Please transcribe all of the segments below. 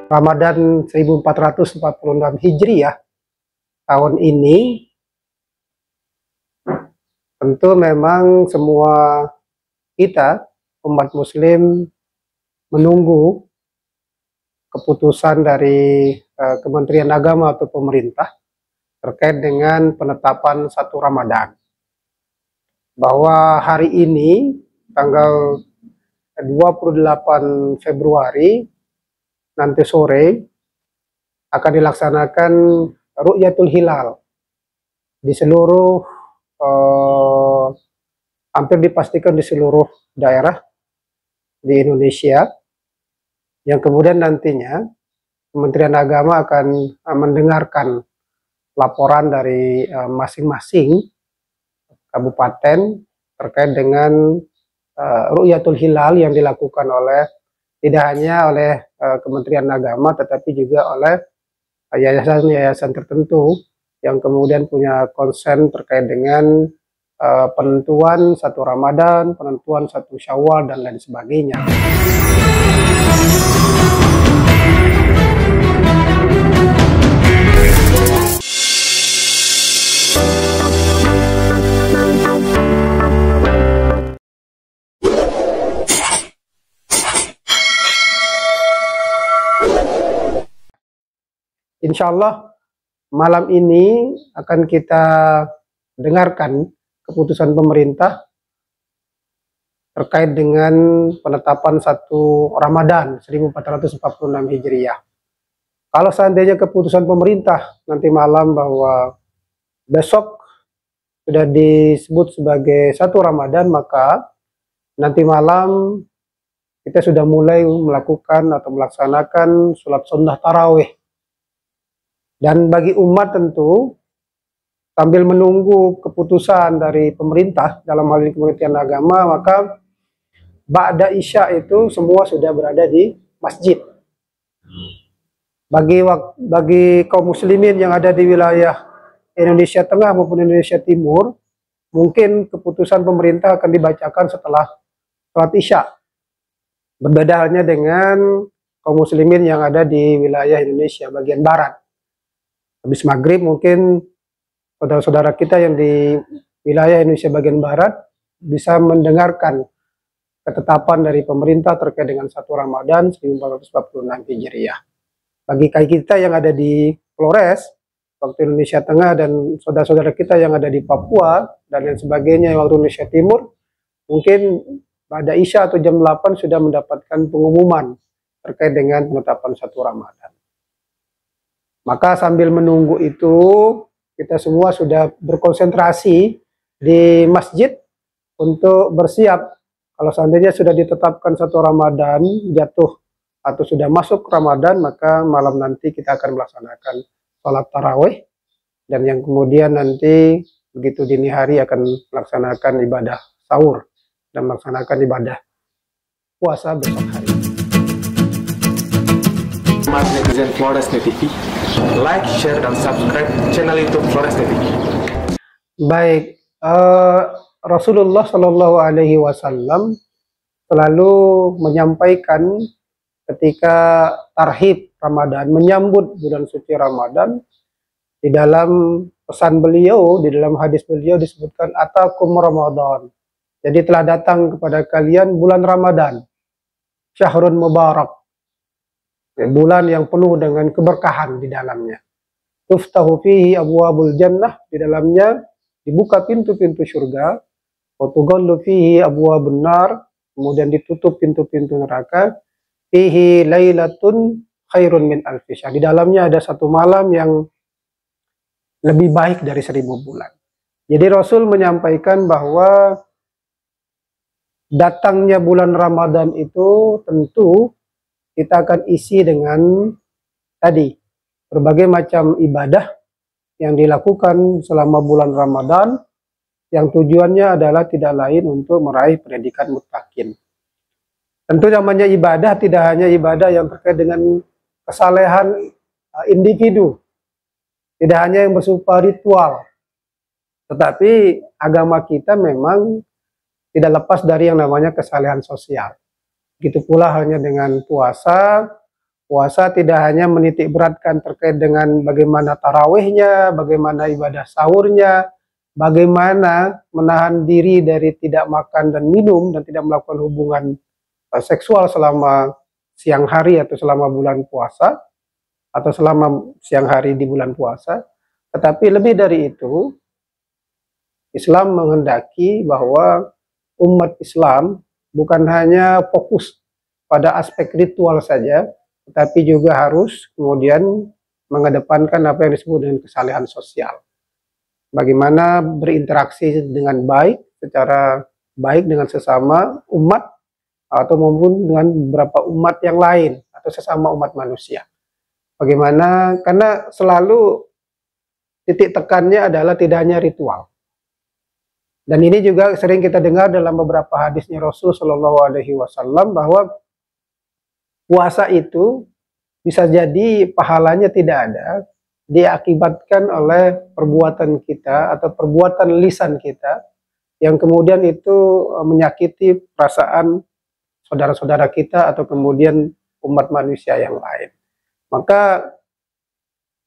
Ramadan 1446 Hijriah tahun ini, tentu memang semua kita umat muslim menunggu keputusan dari Kementerian Agama atau pemerintah terkait dengan penetapan 1 Ramadan. Bahwa hari ini tanggal 28 Februari nanti sore akan dilaksanakan Ru'yatul Hilal di seluruh hampir dipastikan di seluruh daerah di Indonesia, yang kemudian nantinya Kementerian Agama akan mendengarkan laporan dari masing-masing kabupaten terkait dengan Ru'yatul Hilal yang dilakukan oleh tidak hanya oleh Kementerian Agama, tetapi juga oleh yayasan-yayasan tertentu yang kemudian punya konsen terkait dengan penentuan 1 Ramadan, penentuan 1 Syawal, dan lain sebagainya. Insya Allah malam ini akan kita dengarkan keputusan pemerintah terkait dengan penetapan 1 Ramadan 1446 Hijriah. Kalau seandainya keputusan pemerintah nanti malam bahwa besok sudah disebut sebagai 1 Ramadan, maka nanti malam kita sudah mulai melakukan atau melaksanakan sholat sunnah tarawih. Dan bagi umat tentu sambil menunggu keputusan dari pemerintah dalam hal ini Kementerian Agama, maka ba'da Isya itu semua sudah berada di masjid. Bagi kaum muslimin yang ada di wilayah Indonesia Tengah maupun Indonesia Timur, mungkin keputusan pemerintah akan dibacakan setelah sholat Isya. Berbeda halnya dengan kaum muslimin yang ada di wilayah Indonesia bagian barat. Habis maghrib mungkin saudara-saudara kita yang di wilayah Indonesia bagian barat bisa mendengarkan ketetapan dari pemerintah terkait dengan 1 Ramadan 1446 Hijriah. Bagi kita yang ada di Flores, waktu Indonesia Tengah, dan saudara-saudara kita yang ada di Papua dan lain sebagainya waktu Indonesia Timur, mungkin pada Isya atau jam 8 sudah mendapatkan pengumuman terkait dengan penetapan 1 Ramadan. Maka sambil menunggu itu, kita semua sudah berkonsentrasi di masjid untuk bersiap. Kalau seandainya sudah ditetapkan 1 Ramadan jatuh atau sudah masuk Ramadan, maka malam nanti kita akan melaksanakan sholat tarawih. Dan yang kemudian nanti begitu dini hari akan melaksanakan ibadah sahur dan melaksanakan ibadah puasa besok hari. Netizen Flores TV, like, share, dan subscribe channel YouTube Flores TV. Baik, Rasulullah Shallallahu Alaihi Wasallam selalu menyampaikan ketika tarhib Ramadan, menyambut bulan suci Ramadan, di dalam pesan beliau, di dalam hadis beliau disebutkan atakum Ramadan. Jadi telah datang kepada kalian bulan Ramadan, syahrun mubarak, bulan yang penuh dengan keberkahan di dalamnya. Tuftahu fihi abwabul jannah, di dalamnya dibuka pintu-pintu surga. Wa tughallu fihi abwabun nar, kemudian ditutup pintu-pintu neraka. Fihi lailatun khairun min alfi syahr, di dalamnya ada 1 malam yang lebih baik dari 1000 bulan. Jadi Rasul menyampaikan bahwa datangnya bulan Ramadan itu tentu kita akan isi dengan tadi berbagai macam ibadah yang dilakukan selama bulan Ramadan, yang tujuannya adalah tidak lain untuk meraih predikat muttaqin. Tentu namanya ibadah tidak hanya ibadah yang terkait dengan kesalehan individu, tidak hanya yang bersifat ritual, tetapi agama kita memang tidak lepas dari yang namanya kesalehan sosial. Begitu pula halnya dengan puasa, puasa tidak hanya menitik beratkan terkait dengan bagaimana tarawihnya, bagaimana ibadah sahurnya, bagaimana menahan diri dari tidak makan dan minum dan tidak melakukan hubungan seksual selama siang hari atau selama bulan puasa atau selama siang hari di bulan puasa. Tetapi lebih dari itu, Islam menghendaki bahwa umat Islam bukan hanya fokus pada aspek ritual saja, tetapi juga harus kemudian mengedepankan apa yang disebut dengan kesalehan sosial. Bagaimana berinteraksi dengan baik, secara baik dengan sesama umat, atau maupun dengan beberapa umat yang lain, atau sesama umat manusia. Bagaimana, karena selalu titik tekannya adalah tidak hanya ritual. Dan ini juga sering kita dengar dalam beberapa hadisnya Rasul Shallallahu Alaihi Wasallam bahwa puasa itu bisa jadi pahalanya tidak ada, diakibatkan oleh perbuatan kita atau perbuatan lisan kita yang kemudian itu menyakiti perasaan saudara-saudara kita atau kemudian umat manusia yang lain. Maka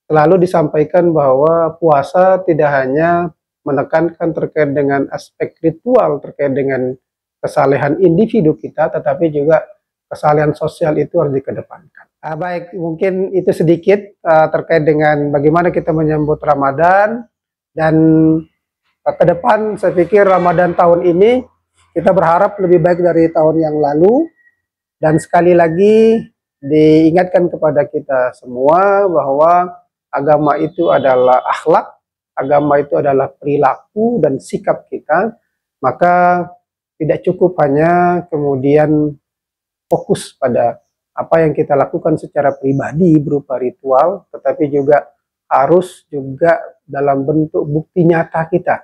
selalu disampaikan bahwa puasa tidak hanya menekankan terkait dengan aspek ritual, terkait dengan kesalehan individu kita, tetapi juga kesalehan sosial itu harus dikedepankan. Baik, mungkin itu sedikit terkait dengan bagaimana kita menyambut Ramadan, dan ke depan saya pikir Ramadan tahun ini kita berharap lebih baik dari tahun yang lalu, dan sekali lagi diingatkan kepada kita semua bahwa agama itu adalah akhlak, agama itu adalah perilaku dan sikap kita, maka tidak cukup hanya kemudian fokus pada apa yang kita lakukan secara pribadi berupa ritual, tetapi juga harus juga dalam bentuk bukti nyata kita,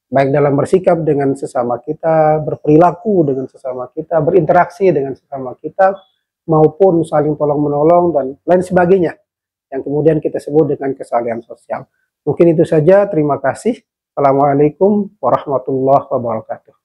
baik dalam bersikap dengan sesama kita, berperilaku dengan sesama kita, berinteraksi dengan sesama kita, maupun saling tolong-menolong dan lain sebagainya, yang kemudian kita sebut dengan kesalehan sosial. Mungkin itu saja, terima kasih. Assalamualaikum warahmatullahi wabarakatuh.